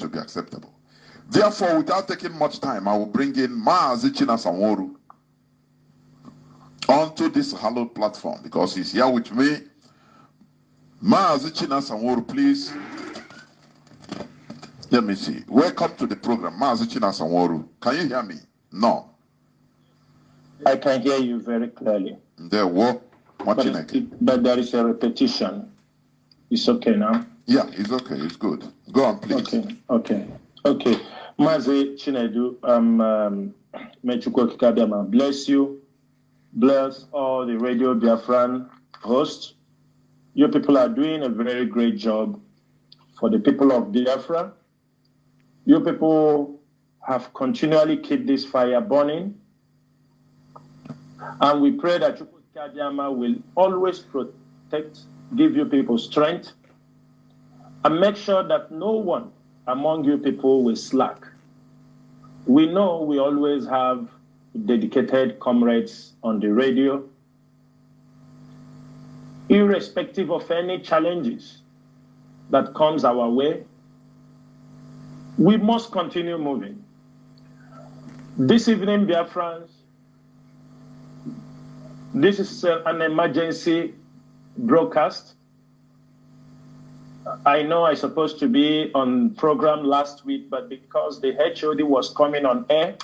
to be acceptable. Therefore, without taking much time, I will bring in Mazi Chinasa Nworu onto this hallowed platform because he's here with me. Mazi Chinasa Nworu, please. Let me see. Welcome to the program, Mazi Chinasa Nworu. Can you hear me? No. I can hear you very clearly. There, what? But there is a repetition. It's okay now? Yeah, it's okay. It's good. Go on, please. Okay. Mazi Chinedu, may Chukwu Kikabiyama bless you. Bless all the Radio Biafran hosts. You people are doing a very great job for the people of Biafra. You people have continually kept this fire burning. And we pray that Chukwu Kikabiyama will always protect, give you people strength, and make sure that no one among you people will slack. We know we always have dedicated comrades on the radio, irrespective of any challenges that comes our way. We must continue moving. This evening, Biafrans, this is an emergency broadcast. I know I was supposed to be on program last week, but because the HOD was coming on air,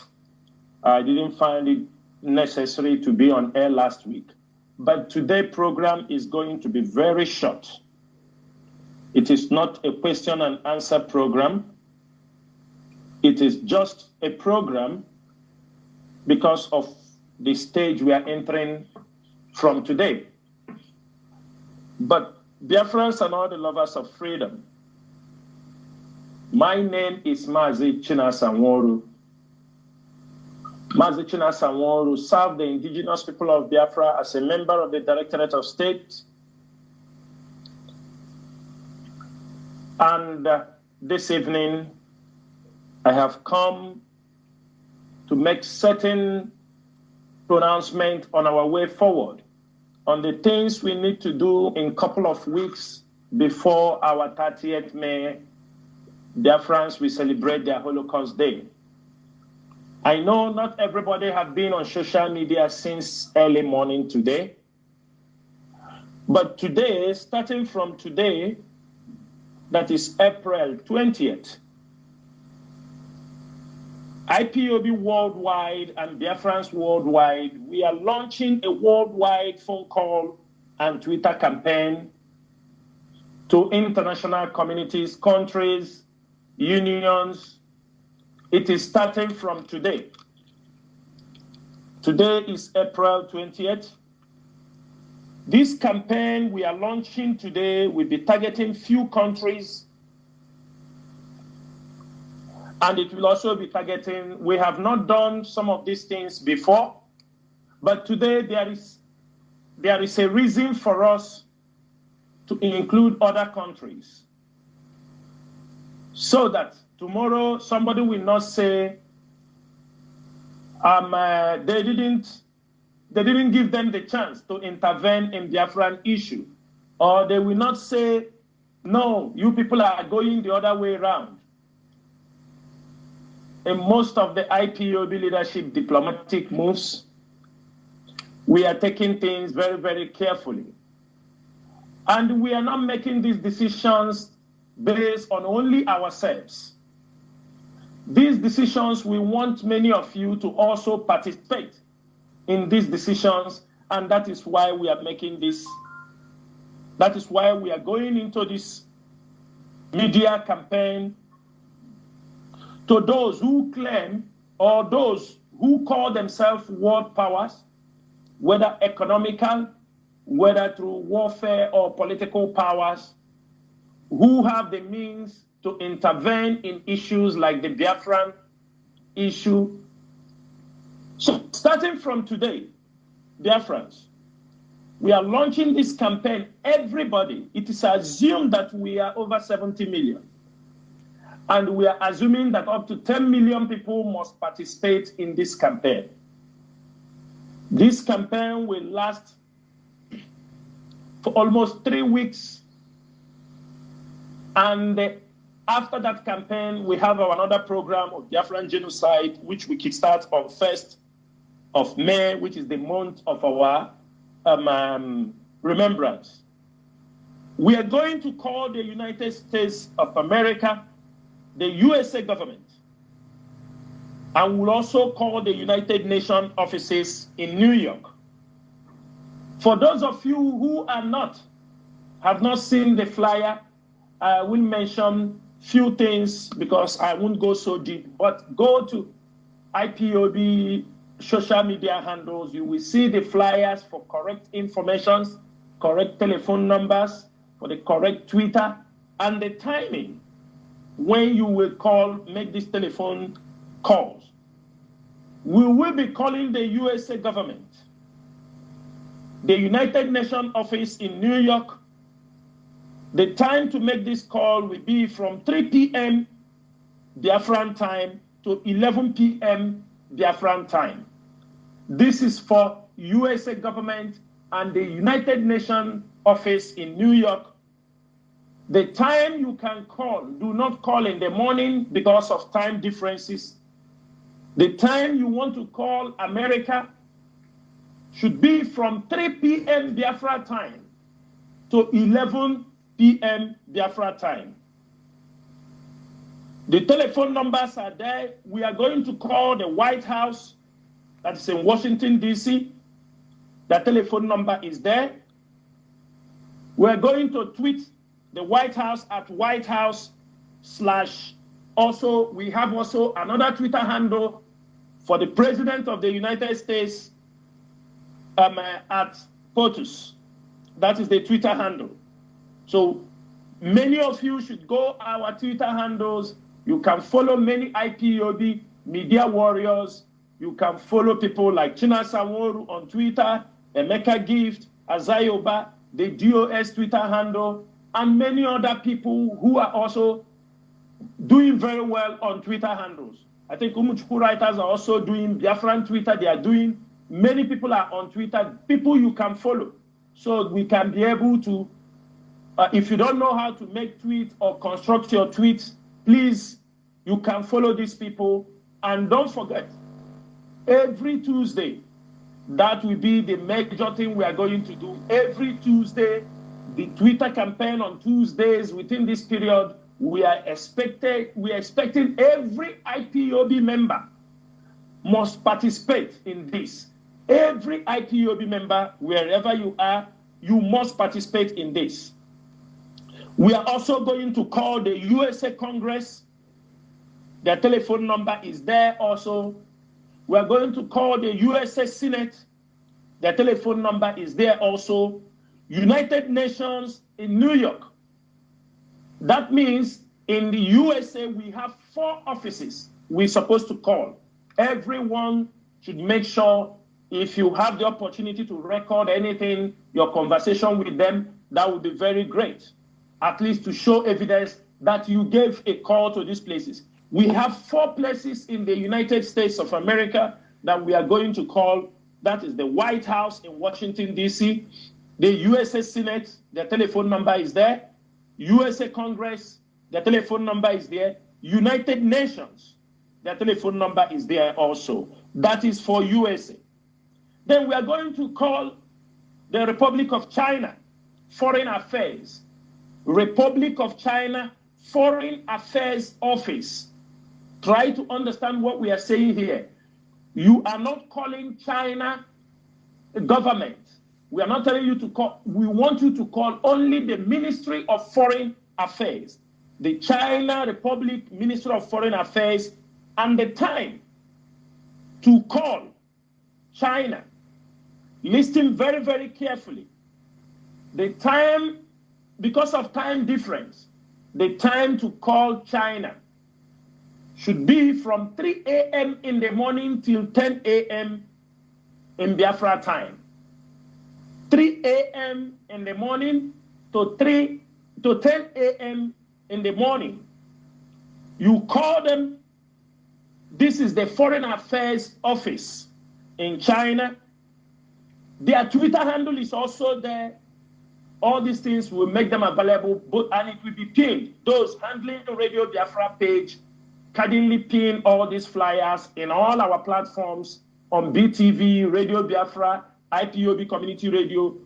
I didn't find it necessary to be on air last week. But today's program is going to be very short. It is not a question and answer program. It is just a program because of the stage we are entering from today. But Biafrans and all the lovers of freedom, my name is Mazi Chinasa Nworu. Mazi Chinasa Nworu served the Indigenous People of Biafra as a member of the Directorate of State. And this evening, I have come to make certain pronouncements on our way forward, on the things we need to do in a couple of weeks before our 30th May, Biafrans will celebrate their Holocaust Day. I know not everybody have been on social media since early morning today, but today, starting from today, that is April 20th, IPOB worldwide and Biafrans worldwide, we are launching a worldwide phone call and Twitter campaign to international communities, countries, unions. It is starting from today. Today is April 20th. This campaign we are launching today will be targeting few countries, and it will also be targeting, we have not done some of these things before, but today there is a reason for us to include other countries, so that tomorrow somebody will not say they didn't give them the chance to intervene in Biafran issue, or they will not say, no, you people are going the other way around. In most of the IPOB leadership diplomatic moves, we are taking things very, very carefully. And we are not making these decisions based on only ourselves. These decisions, we want many of you to also participate in these decisions, and that is why we are making this. That is why we are going into this media campaign to those who claim, or those who call themselves world powers, whether economical, whether through warfare or political powers, who have the means to intervene in issues like the Biafran issue. So starting from today, Biafrans, we are launching this campaign. Everybody, it is assumed that we are over 70 million. And we are assuming that up to 10 million people must participate in this campaign. This campaign will last for almost 3 weeks. And After that campaign, we have another program of Biafran genocide, which we kickstart on 1st of May, which is the month of our remembrance. We are going to call the United States of America, the USA government, and we'll also call the United Nations offices in New York. For those of you who have not seen the flyer, I will mention few things because I won't go so deep, but go to IPOB social media handles. You will see the flyers for correct information, correct telephone numbers, for the correct Twitter, and the timing when you will call, make these telephone calls. We will be calling the USA government, the United Nations office in New York. The time to make this call will be from 3 p.m. Biafran time to 11 p.m. Biafran time. This is for USA government and the United Nations office in New York. The time you can call, do not call in the morning because of time differences. The time you want to call America should be from 3 p.m. Biafra time to 11 p.m. Biafra time. The telephone numbers are there. We are going to call the White House, that's in Washington, D.C. The telephone number is there. We're going to tweet the White House at White House / also, we have also another Twitter handle for the President of the United States at POTUS. That is the Twitter handle. So many of you should go our Twitter handles. You can follow many IPOB media warriors. You can follow people like Chinasa Nworu on Twitter, Emeka Gift, Azayoba, the DOS Twitter handle, and many other people who are also doing very well on Twitter handles. I think Umuchukwu writers are also doing Biafran Twitter. They are doing, many people are on Twitter, people you can follow. So we can be able to, if you don't know how to make tweets or construct your tweets, please, you can follow these people. And don't forget, every Tuesday, that will be the major thing we are going to do. Every Tuesday, the Twitter campaign on Tuesdays within this period, we are expecting every IPOB member must participate in this. Every IPOB member, wherever you are, you must participate in this. We are also going to call the USA Congress. Their telephone number is there also. We are going to call the USA Senate. Their telephone number is there also. United Nations in New York. That means in the USA, we have 4 offices we're supposed to call. Everyone should make sure, if you have the opportunity to record anything, your conversation with them, that would be very great. At least to show evidence that you gave a call to these places. We have 4 places in the United States of America that we are going to call. That is the White House in Washington, D.C., the USA Senate, their telephone number is there. USA Congress, their telephone number is there. United Nations, their telephone number is there also. That is for USA. Then we are going to call the Republic of China, Foreign Affairs. Republic of China, Foreign Affairs Office. Try to understand what we are saying here. You are not calling China government. We are not telling you to call, we want you to call only the Ministry of Foreign Affairs, the China Republic Ministry of Foreign Affairs, and the time to call China. Listen very, very carefully. The time, because of time difference, the time to call China should be from 3 a.m. in the morning till 10 a.m. in Biafra time. 3 a.m. in the morning to 10 a.m. in the morning. You call them. This is the Foreign Affairs Office in China. Their Twitter handle is also there. All these things will make them available, and it will be pinned. Those handling the Radio Biafra page, kindly pin all these flyers in all our platforms on BTV, Radio Biafra, IPOB Community Radio.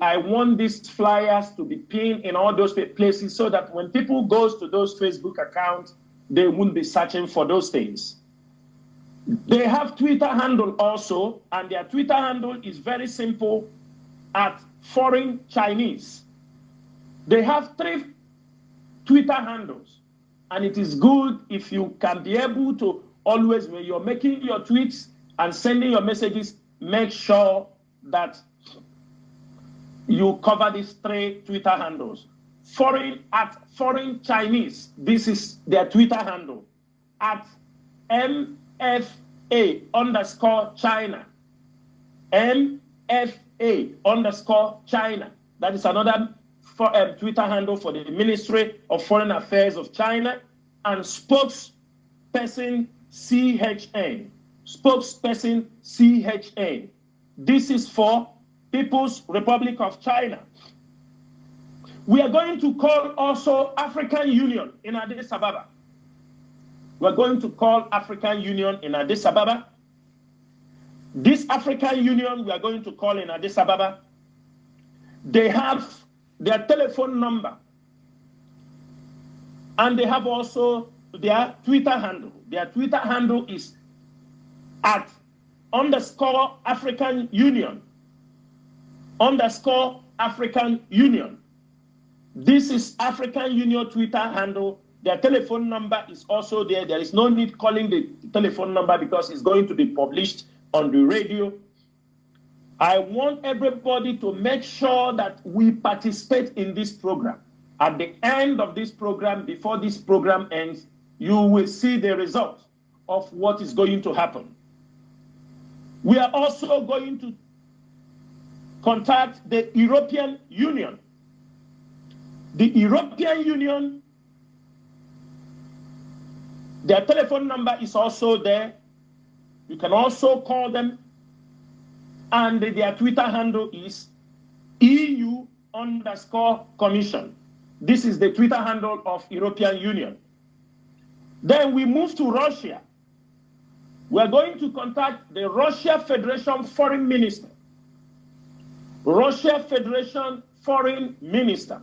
I want these flyers to be pinned in all those places so that when people go to those Facebook accounts, they won't be searching for those things. They have Twitter handle also, and their Twitter handle is very simple, at Foreign Chinese. They have 3 Twitter handles, and it is good if you can be able to always, when you're making your tweets and sending your messages, make sure that you cover these 3 Twitter handles. At Foreign Chinese, this is their Twitter handle. At MFA_China. MFA_China. That is another Twitter handle for the Ministry of Foreign Affairs of China. And spokesperson CHN. Spokesperson CHN. This is for People's Republic of China. We are going to call also African Union in Addis Ababa. We're going to call African Union in Addis Ababa. This African Union we are going to call in Addis Ababa, they have their telephone number, and they have also their Twitter handle. Their Twitter handle is at _African Union. _African Union. This is African Union Twitter handle. Their telephone number is also there. There is no need calling the telephone number because it's going to be published on the radio. I want everybody to make sure that we participate in this program. At the end of this program, before this program ends, you will see the result of what is going to happen. We are also going to contact the European Union. The European Union, their telephone number is also there. You can also call them, and their Twitter handle is EU_Commission. This is the Twitter handle of European Union. Then we move to Russia. We are going to contact the Russia Federation Foreign Minister. Russia Federation Foreign Minister.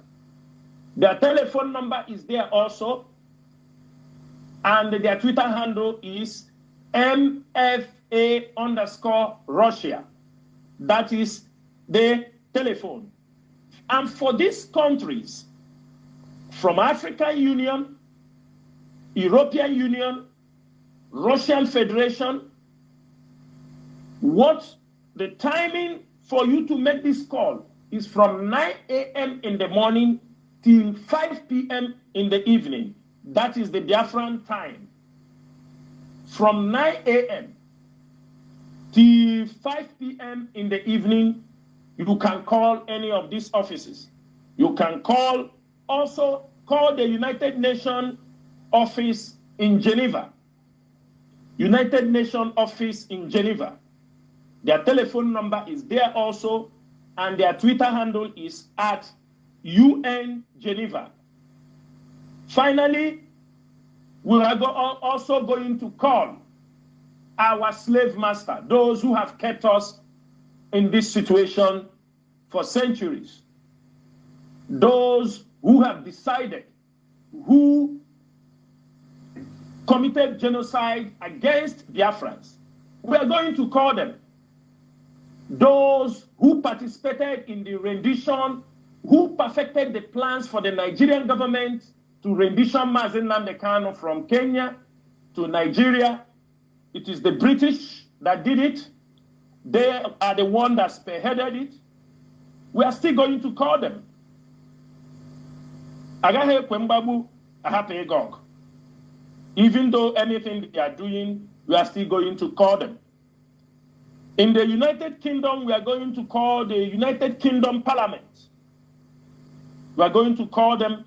Their telephone number is there also, and their Twitter handle is MFA_Russia. That is the telephone. And for these countries, from African Union, European Union, Russian Federation, what the timing for you to make this call is from 9 a.m. in the morning till 5 p.m. in the evening. That is the Biafran time. From 9 a.m. till 5 p.m. in the evening, you can call any of these offices. You can also call the United Nations office in Geneva. United Nations office in Geneva. Their telephone number is there also, and their Twitter handle is at UN Geneva. Finally, we are also going to call our slave master, those who have kept us in this situation for centuries, those who have decided, who committed genocide against Biafrans. We are going to call them. Those who participated in the rendition, who perfected the plans for the Nigerian government to rendition Mazi Nnamdi Kanu from Kenya to Nigeria. It is the British that did it. They are the one that spearheaded it. We are still going to call them. Agahe Kwembabu Ahape Gog. Even though anything they are doing, we are still going to call them. In the United Kingdom, we are going to call the United Kingdom Parliament. We are going to call them.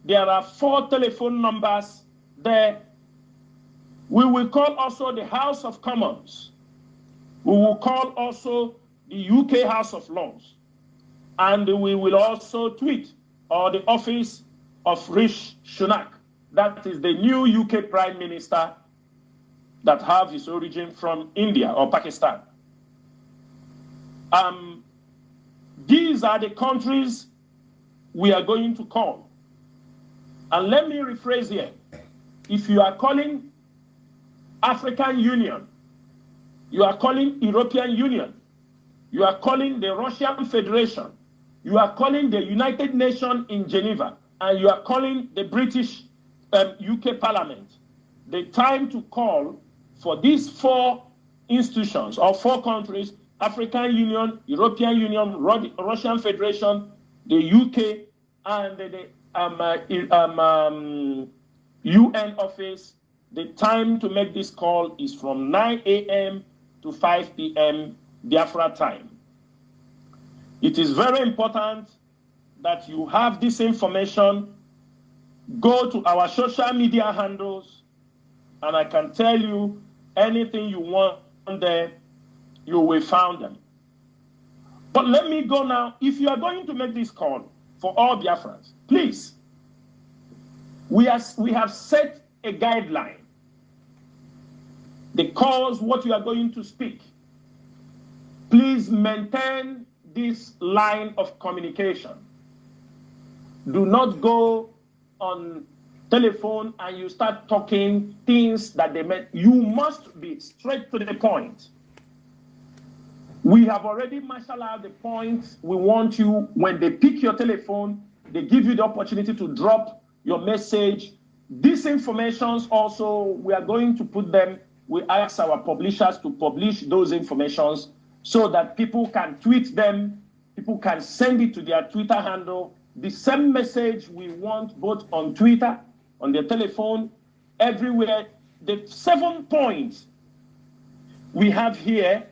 There are 4 telephone numbers there. We will call also the House of Commons. We will call also the UK House of Lords. And we will also tweet, or the office of Rishi Sunak, that is the new UK Prime Minister that have his origin from India or Pakistan. These are the countries we are going to call. And let me rephrase here. If you are calling African Union, you are calling European Union, you are calling the Russian Federation, you are calling the United Nations in Geneva, and you are calling the British UK Parliament, the time to call for these 4 institutions or 4 countries, African Union, European Union, Russian Federation, the UK, and the UN office, the time to make this call is from 9 a.m. to 5 p.m. Biafra time. It is very important that you have this information. Go to our social media handles, and I can tell you anything you want there, you will find them. But let me go now. If you are going to make this call for all Biafrans, please, we have set a guideline. The calls, what you are going to speak. Please maintain this line of communication. Do not go on telephone and you start talking things that they meant. You must be straight to the point. We have already marshaled out the points we want you. When they pick your telephone, they give you the opportunity to drop your message. These informations also, we are going to put them, we ask our publishers to publish those informations so that people can tweet them, people can send it to their Twitter handle. The same message we want both on Twitter, on their telephone, everywhere. The 7 points we have here,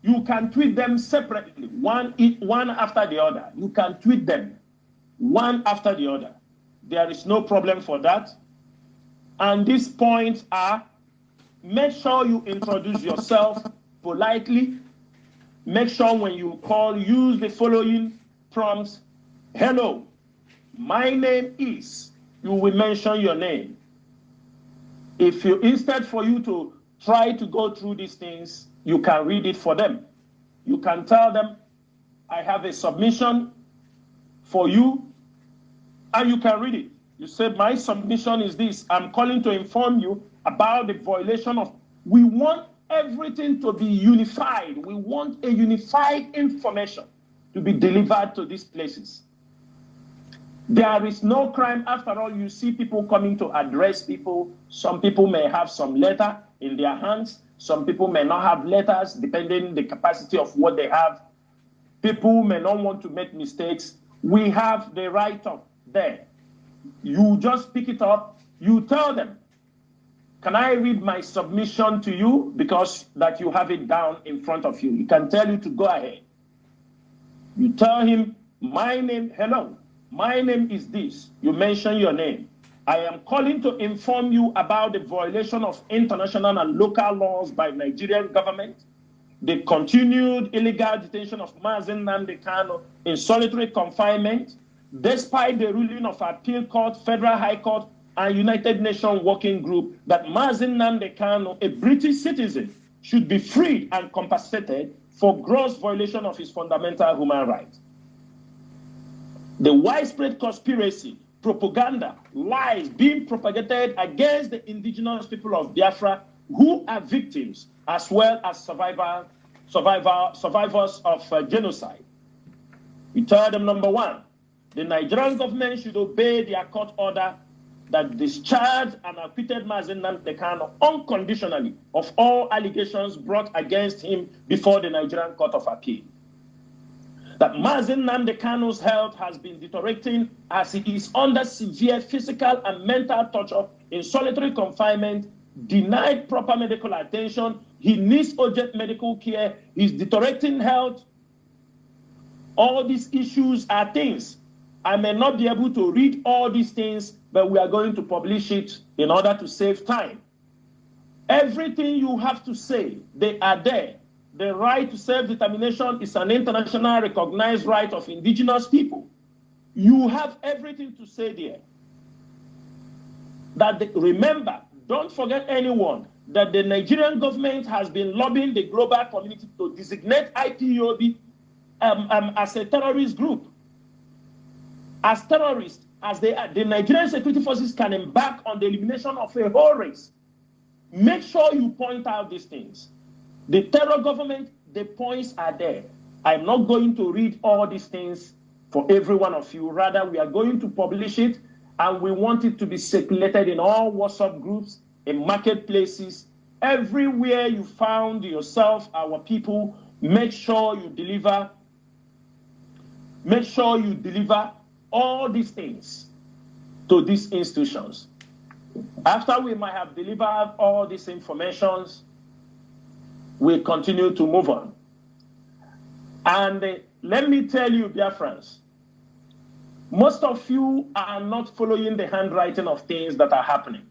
you can tweet them separately, one after the other. You can tweet them one after the other. There is no problem for that. And these points are, make sure you introduce yourself politely. Make sure when you call, use the following prompts. Hello, my name is, you will mention your name. If you, instead for you to try to go through these things, you can read it for them. You can tell them, I have a submission for you, and you can read it. You say, my submission is this. I'm calling to inform you about the violation of, we want everything to be unified. We want a unified information to be delivered to these places. There is no crime. After all, you see people coming to address people. Some people may have some letter in their hands. Some people may not have letters, depending on the capacity of what they have. People may not want to make mistakes. We have the write-up there. You just pick it up. You tell them, can I read my submission to you? Because that you have it down in front of you. He can tell you to go ahead. You tell him, my name, hello, my name is this. You mention your name. I am calling to inform you about the violation of international and local laws by Nigerian government, the continued illegal detention of Mazi Nnamdi Kanu in solitary confinement, despite the ruling of Appeal Court, Federal High Court, and United Nations Working Group that Mazi Nnamdi Kanu, a British citizen, should be freed and compensated for gross violation of his fundamental human rights. The widespread conspiracy, propaganda, lies being propagated against the indigenous people of Biafra who are victims as well as survivors of genocide. We tell them, number one, the Nigerian government should obey their court order that discharged and acquitted Mazi Nnamdi Kanu unconditionally of all allegations brought against him before the Nigerian Court of Appeal. That Mazi Nnamdi Kanu's health has been deteriorating as he is under severe physical and mental torture in solitary confinement, denied proper medical attention, he needs urgent medical care, his deteriorating health. All these issues are things. I may not be able to read all these things, but we are going to publish it in order to save time. Everything you have to say, they are there. the right to self-determination is an international recognized right of indigenous people. You have everything to say there. Remember, don't forget anyone, that the Nigerian government has been lobbying the global community to designate IPOB as a terrorist group. As terrorists, as they are, the Nigerian security forces can embark on the elimination of a whole race. Make sure you point out these things. The terror government, the points are there. I'm not going to read all these things for every one of you. Rather, we are going to publish it, and we want it to be circulated in all WhatsApp groups, in marketplaces, everywhere you found yourself, our people. Make sure you deliver. Make sure you deliver all these things to these institutions. After we might have delivered all these informations, we continue to move on. And let me tell you, Biafrans, most of you are not following the handwriting of things that are happening.